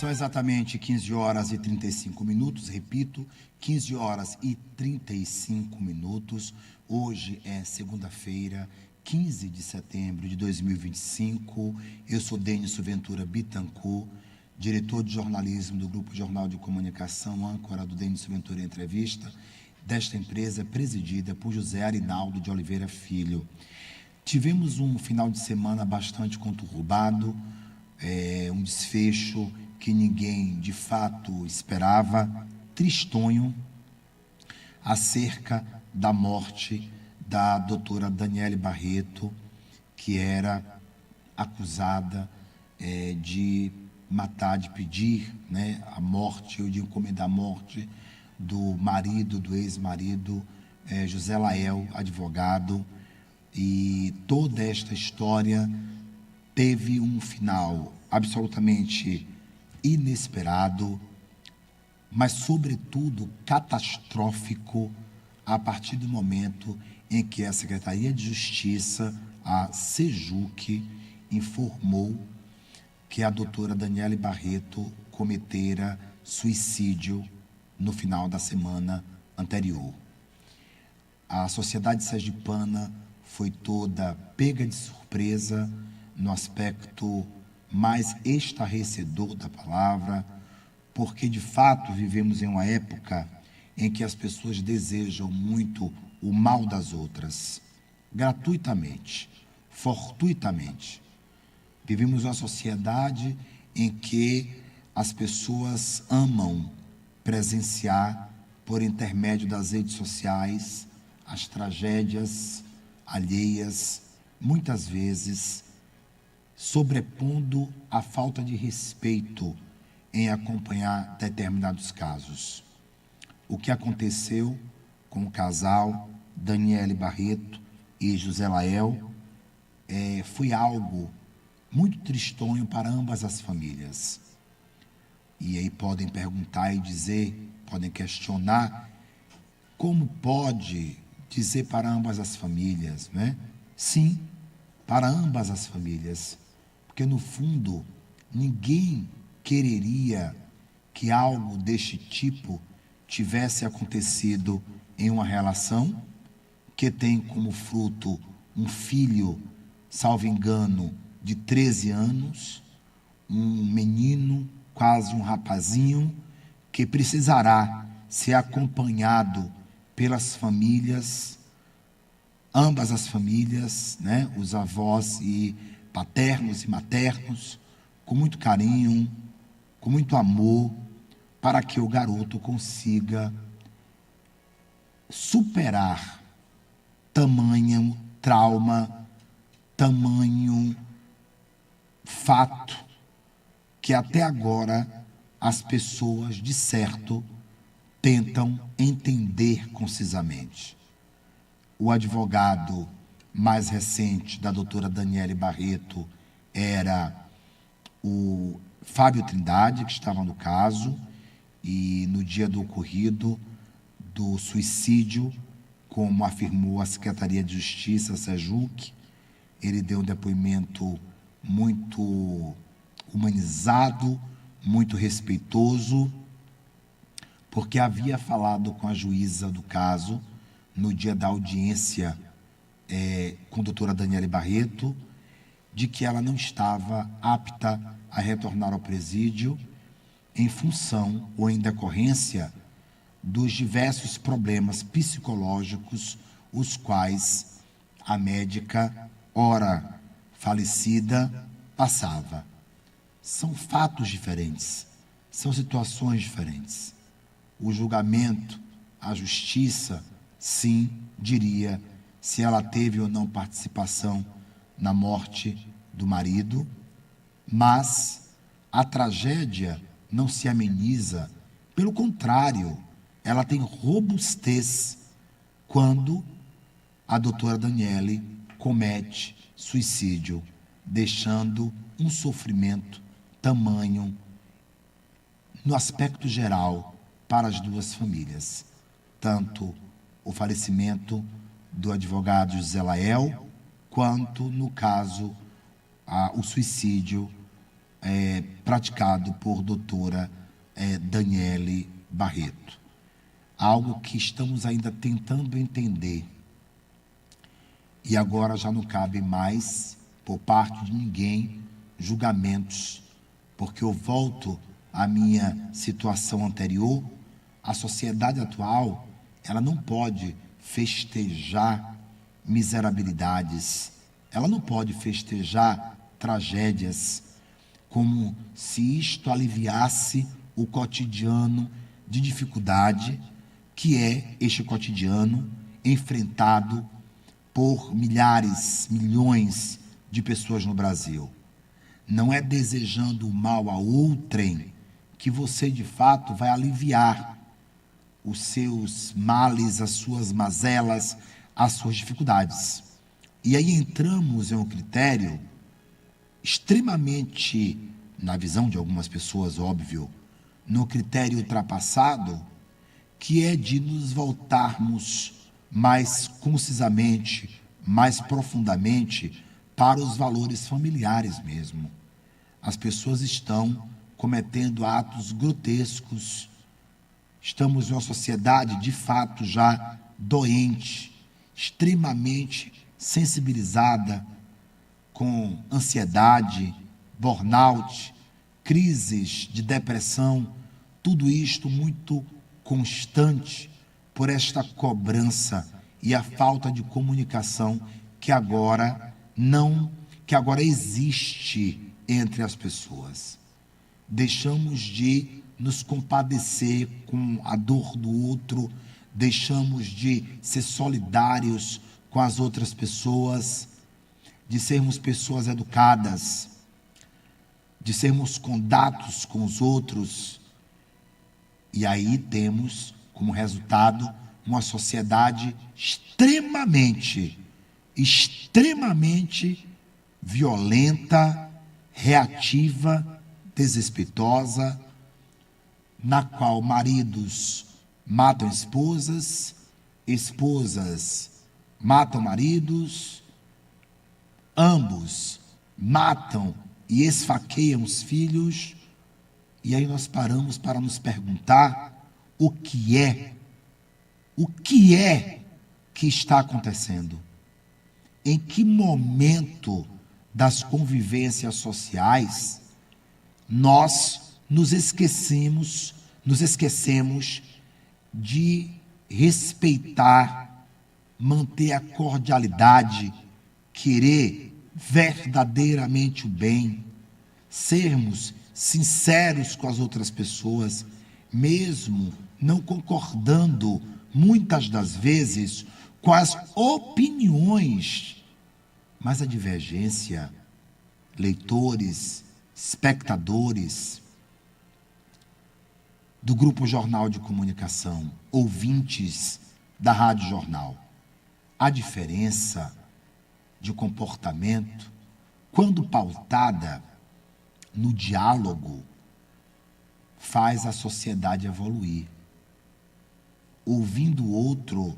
São exatamente 15 horas e 35 minutos, repito, 15 horas e 35 minutos. Hoje é segunda-feira, 15 de setembro de 2025. Eu sou Denis Ventura Bittencourt, diretor de jornalismo do Grupo Jornal de Comunicação, âncora do Denis Ventura Entrevista, desta empresa presidida por José Arinaldo de Oliveira Filho. Tivemos um final de semana bastante conturbado, um desfecho que ninguém de fato esperava, tristonho, acerca da morte da doutora Daniele Barreto, que era acusada de matar, de pedir a morte, ou de encomendar a morte do marido, do ex-marido, José Lael, advogado. E toda esta história teve um final absolutamente inesperado, mas, sobretudo, catastrófico, a partir do momento em que a Secretaria de Justiça, a SEJUC, informou que a doutora Daniele Barreto cometera suicídio no final da semana anterior. A sociedade sergipana foi toda pega de surpresa no aspecto mais estarrecedor da palavra, porque de fato vivemos em uma época em que as pessoas desejam muito o mal das outras, gratuitamente, fortuitamente. Vivemos uma sociedade em que as pessoas amam presenciar, por intermédio das redes sociais, as tragédias alheias, muitas vezes sobrepondo a falta de respeito em acompanhar determinados casos. O que aconteceu com o casal Daniele Barreto e José Lael foi algo muito tristonho para ambas as famílias. E aí podem perguntar e dizer, podem questionar, como pode dizer para ambas as famílias, né? Sim, para ambas as famílias, porque no fundo ninguém quereria que algo deste tipo tivesse acontecido em uma relação que tem como fruto um filho, salvo engano, de 13 anos, um menino, quase um rapazinho, que precisará ser acompanhado pelas famílias, ambas as famílias, os avós e paternos e maternos, com muito carinho, com muito amor, para que o garoto consiga superar tamanho trauma, tamanho fato, que até agora as pessoas, de certo, tentam entender concisamente. O advogado mais recente da doutora Daniele Barreto era o Fábio Trindade, que estava no caso, e no dia do ocorrido do suicídio, como afirmou a Secretaria de Justiça, a SEJUC, ele deu um depoimento muito humanizado, muito respeitoso, porque havia falado com a juíza do caso no dia da audiência com a doutora Daniele Barreto, de que ela não estava apta a retornar ao presídio em função ou em decorrência dos diversos problemas psicológicos os quais a médica, ora falecida, passava. São fatos diferentes, são situações diferentes. O julgamento, a justiça, sim, diria se ela teve ou não participação na morte do marido, mas a tragédia não se ameniza, pelo contrário, ela tem robustez quando a doutora Daniele comete suicídio, deixando um sofrimento tamanho, no aspecto geral, para as duas famílias. Tanto o falecimento do advogado José Lael, quanto, no caso, o suicídio praticado por doutora Daniele Barreto. Algo que estamos ainda tentando entender. E agora já não cabe mais, por parte de ninguém, julgamentos, porque eu volto à minha situação anterior. A sociedade atual, ela não pode festejar miserabilidades, ela não pode festejar tragédias, como se isto aliviasse o cotidiano de dificuldade, que é este cotidiano enfrentado por milhares, milhões de pessoas no Brasil. Não é desejando o mal a outrem que você, de fato, vai aliviar os seus males, as suas mazelas, as suas dificuldades. E aí entramos em um critério extremamente, na visão de algumas pessoas, óbvio, no critério ultrapassado, que é de nos voltarmos mais concisamente, mais profundamente para os valores familiares mesmo. As pessoas estão cometendo atos grotescos. Estamos em uma sociedade, de fato, já doente, extremamente sensibilizada, com ansiedade, burnout, crises de depressão, tudo isto muito constante por esta cobrança e a falta de comunicação que agora existe entre as pessoas. Deixamos de nos compadecer com a dor do outro, deixamos de ser solidários com as outras pessoas, de sermos pessoas educadas, de sermos condatos com os outros. E aí temos, como resultado, uma sociedade extremamente violenta, reativa, desrespeitosa, na qual maridos matam esposas, esposas matam maridos, ambos matam e esfaqueiam os filhos. E aí nós paramos para nos perguntar o que é que está acontecendo? Em que momento das convivências sociais nós nos esquecemos de respeitar, manter a cordialidade, querer verdadeiramente o bem, sermos sinceros com as outras pessoas, mesmo não concordando muitas das vezes com as opiniões, mas a divergência, leitores, espectadores do Grupo Jornal de Comunicação, ouvintes da Rádio Jornal, a diferença de comportamento, quando pautada no diálogo, faz a sociedade evoluir. Ouvindo o outro,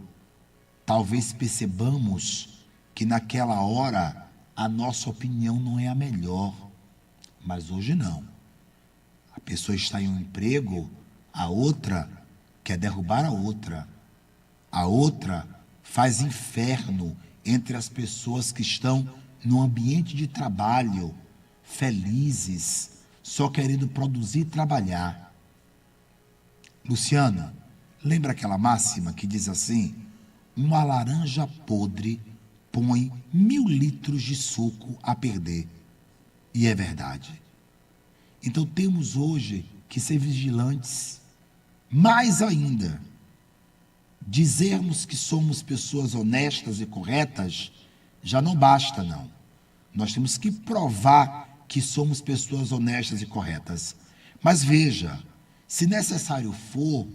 talvez percebamos que naquela hora a nossa opinião não é a melhor, mas hoje não. A pessoa está em um emprego, a outra quer derrubar a outra faz inferno entre as pessoas que estão no ambiente de trabalho, felizes, só querendo produzir e trabalhar. Luciana, lembra aquela máxima que diz assim: uma laranja podre põe 1000 litros de suco a perder. E é verdade. Então temos hoje que ser vigilantes, mais ainda. Dizermos que somos pessoas honestas e corretas já não basta, não. Nós temos que provar que somos pessoas honestas e corretas. Mas veja, se necessário for,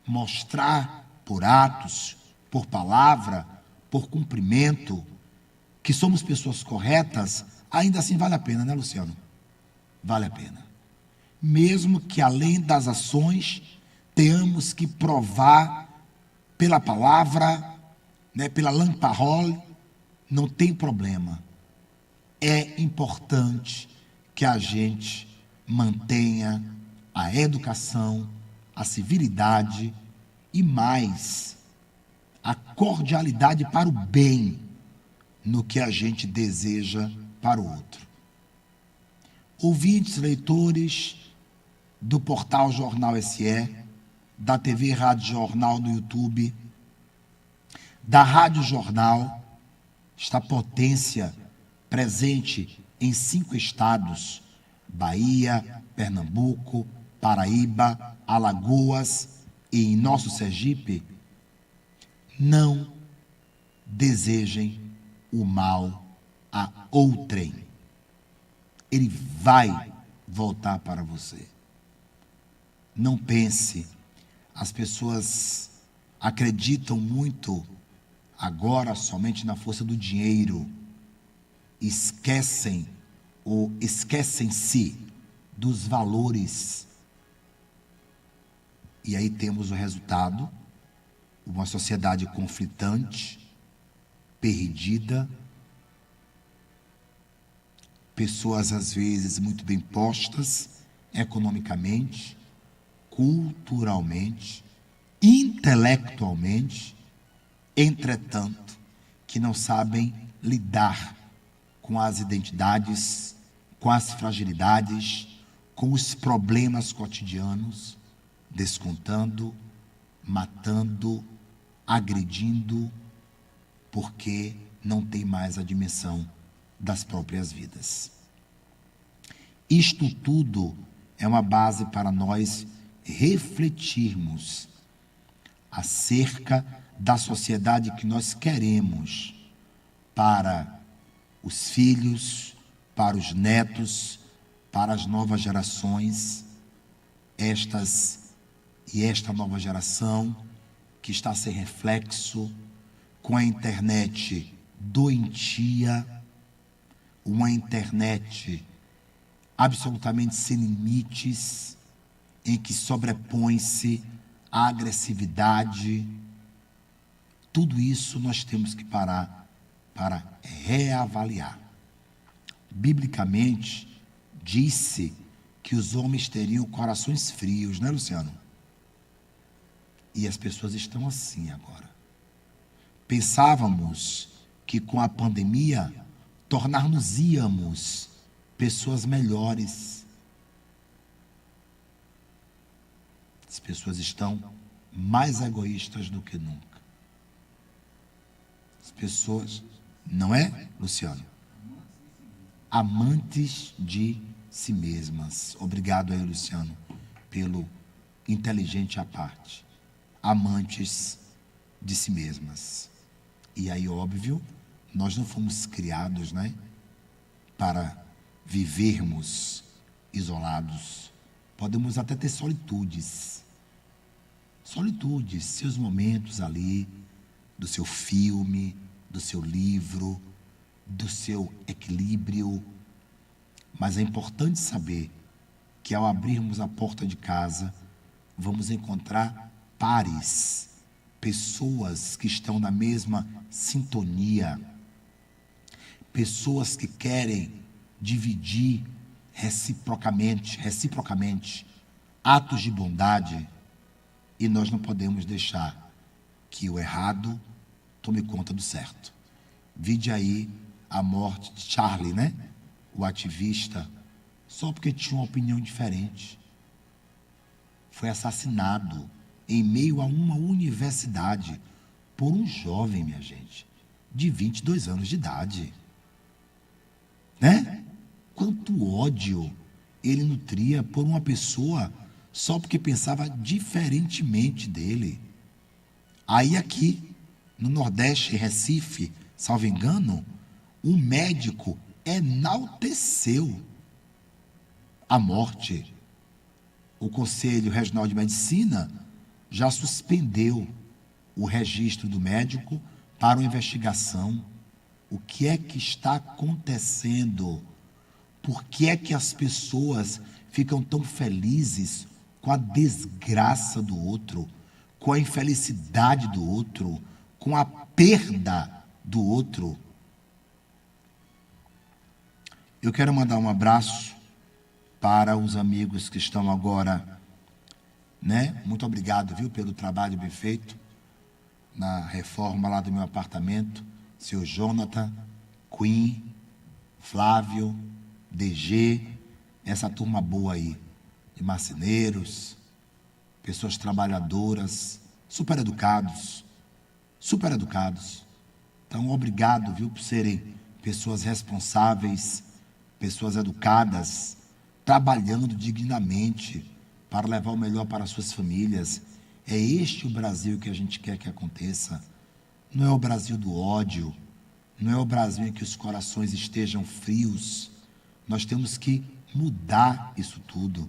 mostrar por atos, por palavra, por cumprimento, que somos pessoas corretas, ainda assim vale a pena, né, Luciano? Vale a pena. Mesmo que além das ações, tenhamos que provar pela palavra, né, pela lamparole, não tem problema. É importante que a gente mantenha a educação, a civilidade e mais, a cordialidade para o bem no que a gente deseja para o outro. Ouvintes, leitores do portal Jornal SE, da TV Rádio Jornal no YouTube, da Rádio Jornal, esta potência presente em 5 estados, Bahia, Pernambuco, Paraíba, Alagoas e em nosso Sergipe, não desejem o mal a outrem. Ele vai voltar para você. Não pense, as pessoas acreditam muito agora somente na força do dinheiro, esquecem ou esquecem-se dos valores. E aí temos o resultado, uma sociedade conflitante, perdida, pessoas às vezes muito bem postas, economicamente, culturalmente, intelectualmente, entretanto, que não sabem lidar com as identidades, com as fragilidades, com os problemas cotidianos, descontando, matando, agredindo, porque não tem mais a dimensão das próprias vidas. Isto tudo é uma base para nós refletirmos acerca da sociedade que nós queremos para os filhos, para os netos, para as novas gerações, esta nova geração que está sem reflexo, com a internet doentia, uma internet absolutamente sem limites, em que sobrepõe-se a agressividade. Tudo isso nós temos que parar para reavaliar. Biblicamente, disse que os homens teriam corações frios, não é, Luciano? E as pessoas estão assim agora. Pensávamos que com a pandemia tornar-nos-íamos pessoas melhores. As pessoas estão mais egoístas do que nunca. As pessoas, não é, Luciano? Amantes de si mesmas. Obrigado aí, Luciano, pelo inteligente à parte. Amantes de si mesmas. E aí, óbvio, nós não fomos criados, né, para vivermos isolados. Podemos até ter solitudes, seus momentos ali, do seu filme, do seu livro, do seu equilíbrio. Mas é importante saber que ao abrirmos a porta de casa, vamos encontrar pares, pessoas que estão na mesma sintonia, pessoas que querem dividir reciprocamente, atos de bondade, e nós não podemos deixar que o errado tome conta do certo. Vide aí a morte de Charlie, né? O ativista, só porque tinha uma opinião diferente. Foi assassinado em meio a uma universidade por um jovem, minha gente, de 22 anos de idade. Né? Quanto ódio ele nutria por uma pessoa só porque pensava diferentemente dele. Aí aqui, no Nordeste, em Recife, salvo engano, um médico enalteceu a morte. O Conselho Regional de Medicina já suspendeu o registro do médico para uma investigação. O que é que está acontecendo? Por que é que as pessoas ficam tão felizes com a desgraça do outro, com a infelicidade do outro, com a perda do outro? Eu quero mandar um abraço para os amigos que estão agora, né? Muito obrigado, viu, pelo trabalho bem feito na reforma lá do meu apartamento. Seu Jonathan, Queen, Flávio, DG, essa turma boa aí, de marceneiros, pessoas trabalhadoras, super educados. Então, obrigado, viu, por serem pessoas responsáveis, pessoas educadas, trabalhando dignamente para levar o melhor para suas famílias. É este o Brasil que a gente quer que aconteça. Não é o Brasil do ódio, não é o Brasil em que os corações estejam frios. Nós temos que mudar isso tudo.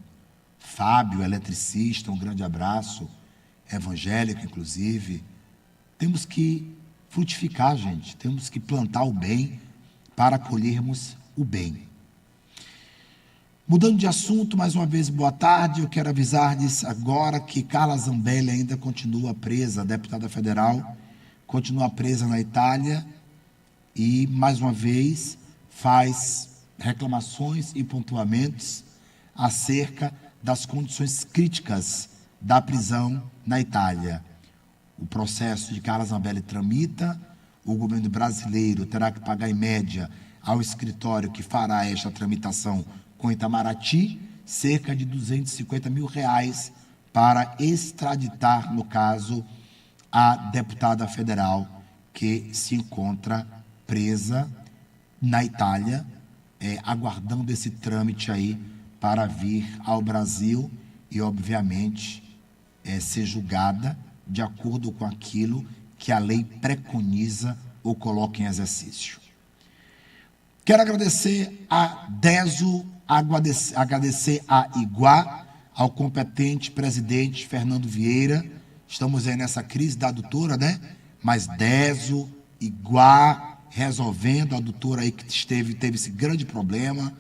Fábio, eletricista, um grande abraço, evangélico inclusive. Temos que frutificar, gente, temos que plantar o bem para colhermos o bem. Mudando de assunto, mais uma vez, boa tarde. Eu quero avisar-lhes agora que Carla Zambelli ainda continua presa, a deputada federal, continua presa na Itália e, mais uma vez, faz reclamações e pontuamentos acerca das condições críticas da prisão na Itália. O processo de Carla Zambelli tramita, o governo brasileiro terá que pagar em média ao escritório que fará esta tramitação com Itamaraty, cerca de R$250 mil para extraditar, no caso, a deputada federal que se encontra presa na Itália, aguardando esse trâmite aí para vir ao Brasil e, obviamente, ser julgada de acordo com aquilo que a lei preconiza ou coloca em exercício. Quero agradecer a DESO, agradecer a Iguá, ao competente presidente Fernando Vieira. Estamos aí nessa crise da adutora, né? Mas DESO, Iguá, resolvendo, a adutora aí que teve esse grande problema.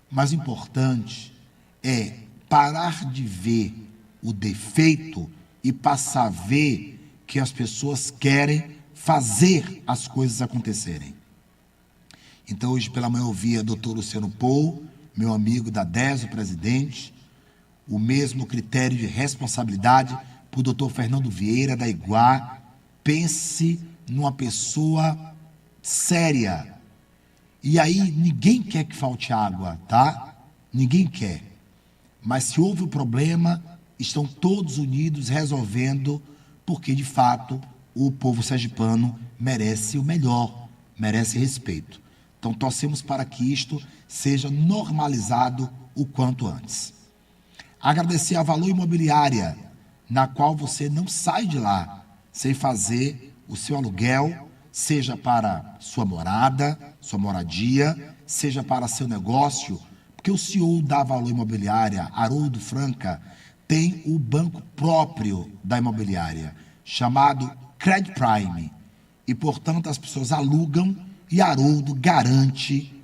Mas importante é parar de ver o defeito e passar a ver que as pessoas querem fazer as coisas acontecerem. Então, hoje pela manhã eu ouvi a doutor Luciano Pou, meu amigo da DESO, presidente, o mesmo critério de responsabilidade para o doutor Fernando Vieira, da Iguá. Pense numa pessoa séria. E aí, ninguém quer que falte água, tá? Ninguém quer. Mas se houve um problema, estão todos unidos resolvendo, porque, de fato, o povo sergipano merece o melhor, merece respeito. Então, torcemos para que isto seja normalizado o quanto antes. Agradecer a Valor Imobiliária, na qual você não sai de lá sem fazer o seu aluguel, seja para sua morada, sua moradia, seja para seu negócio, porque o CEO da Valor Imobiliária, Haroldo Franca, tem o banco próprio da imobiliária, chamado Credit Prime, e, portanto, as pessoas alugam e Haroldo garante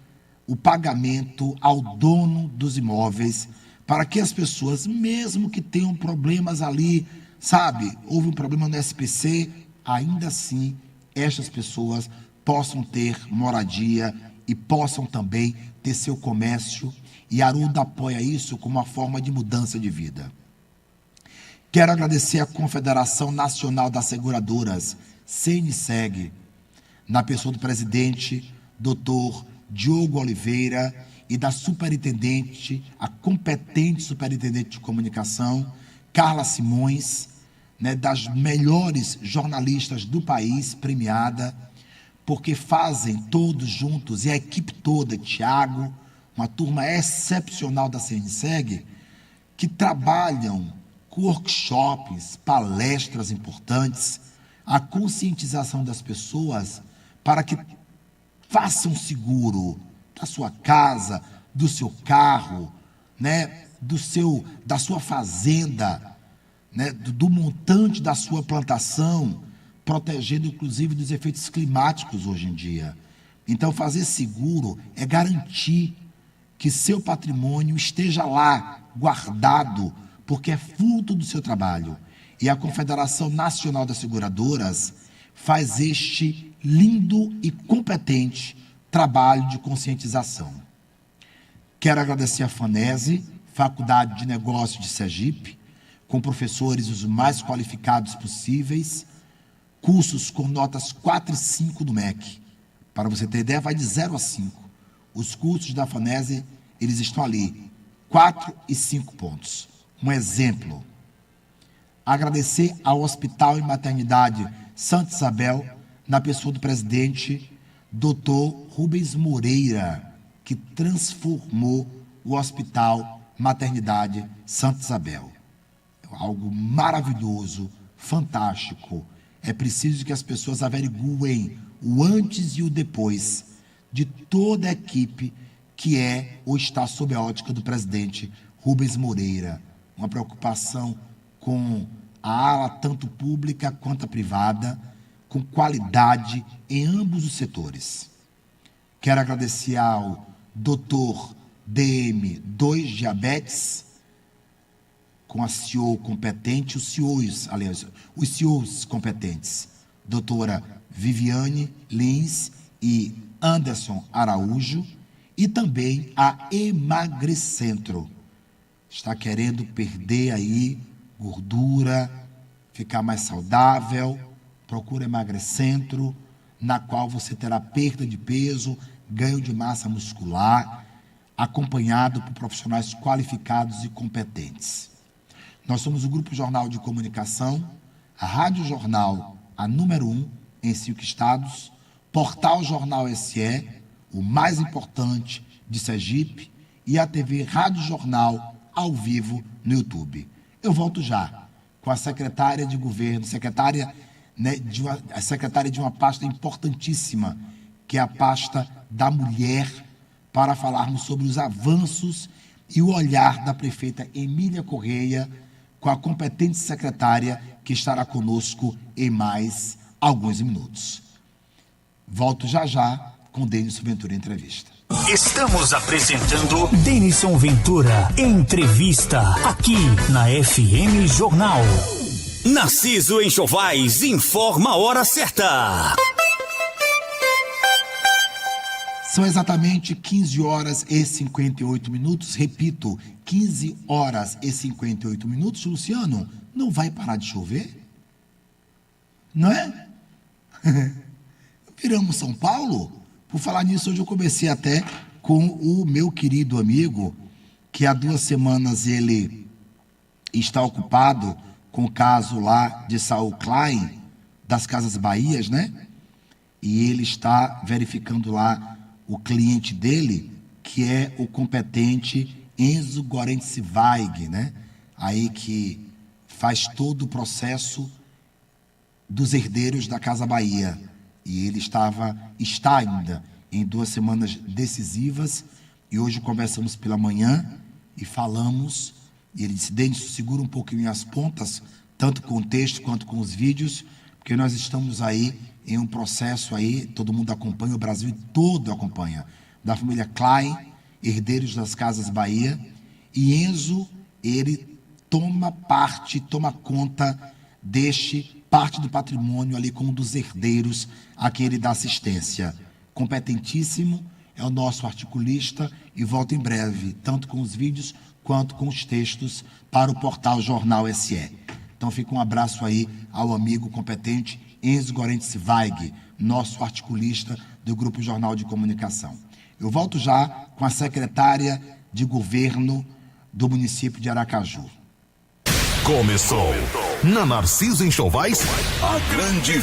o pagamento ao dono dos imóveis para que as pessoas, mesmo que tenham problemas ali, sabe, houve um problema no SPC, ainda assim, estas pessoas possam ter moradia e possam também ter seu comércio, e Haroldo apoia isso como uma forma de mudança de vida. Quero agradecer à Confederação Nacional das Seguradoras, CNSEG, na pessoa do presidente, doutor Diogo Oliveira, e da superintendente, a competente superintendente de comunicação, Carla Simões, né, das melhores jornalistas do país, premiada, porque fazem todos juntos, e a equipe toda, Tiago, uma turma excepcional da CNSEG, que trabalham com workshops, palestras importantes, a conscientização das pessoas para que façam seguro da sua casa, do seu carro, né, da sua fazenda, né, do montante da sua plantação, protegendo inclusive dos efeitos climáticos hoje em dia. Então, fazer seguro é garantir que seu patrimônio esteja lá, guardado, porque é fruto do seu trabalho. E a Confederação Nacional das Seguradoras faz este lindo e competente trabalho de conscientização. Quero agradecer a FANESE, Faculdade de Negócios de Sergipe, com professores os mais qualificados possíveis, cursos com notas 4 e 5 do MEC. Para você ter ideia, vai de 0 a 5. Os cursos da FANESE, eles estão ali, 4 e 5 pontos. Um exemplo. Agradecer ao Hospital e Maternidade Santa Isabel, na pessoa do presidente, Dr. Rubens Moreira, que transformou o Hospital Maternidade Santa Isabel. Algo maravilhoso, fantástico. É preciso que as pessoas averiguem o antes e o depois de toda a equipe que é ou está sob a ótica do presidente Rubens Moreira. Uma preocupação com a ala tanto pública quanto a privada, com qualidade em ambos os setores. Quero agradecer ao Dr. DM2 Diabetes, com a CEO competente, os CEOs competentes, doutora Viviane Lins e Anderson Araújo, e também a Emagrecentro. Está querendo perder aí gordura, ficar mais saudável, procura Emagrecentro, na qual você terá perda de peso, ganho de massa muscular, acompanhado por profissionais qualificados e competentes. Nós somos o Grupo Jornal de Comunicação, a Rádio Jornal, a número 1 em 5 estados, Portal Jornal SE, o mais importante de Sergipe, e a TV Rádio Jornal ao vivo no YouTube. Eu volto já com a secretária de governo, secretária de uma pasta importantíssima, que é a pasta da mulher, para falarmos sobre os avanços e o olhar da prefeita Emília Correia, com a competente secretária que estará conosco em mais alguns minutos. Volto já com Denison Ventura em entrevista. Estamos apresentando Denison Ventura Entrevista, aqui na FM Jornal. Narciso Enxovais informa a hora certa. São exatamente 15 horas e 58 minutos. Repito, 15 horas e 58 minutos. Luciano, não vai parar de chover? Não é? Viramos São Paulo? Por falar nisso, hoje eu comecei até com o meu querido amigo, que há 2 semanas ele está ocupado com o caso lá de Saul Klein, das Casas Bahias, né? E ele está verificando lá o cliente dele, que é o competente Enzo Gorentzweig, né? Aí que faz todo o processo dos herdeiros da Casa Bahia. E ele está ainda em 2 semanas decisivas, e hoje conversamos pela manhã e falamos, e ele disse: Denison, segura um pouquinho as pontas, tanto com o texto quanto com os vídeos, porque nós estamos aí em um processo aí, todo mundo acompanha, o Brasil todo acompanha, da família Klein, herdeiros das Casas Bahia, e Enzo, ele toma conta deste parte do patrimônio ali como um dos herdeiros a quem ele dá assistência. Competentíssimo, é o nosso articulista, e volta em breve, tanto com os vídeos quanto com os textos para o portal Jornal SE. Então fica um abraço aí ao amigo competente Enzo Gorentzweig, nosso articulista do Grupo Jornal de Comunicação. Eu volto já com a secretária de governo do município de Aracaju. Começou na Narciso Enxovais, a grande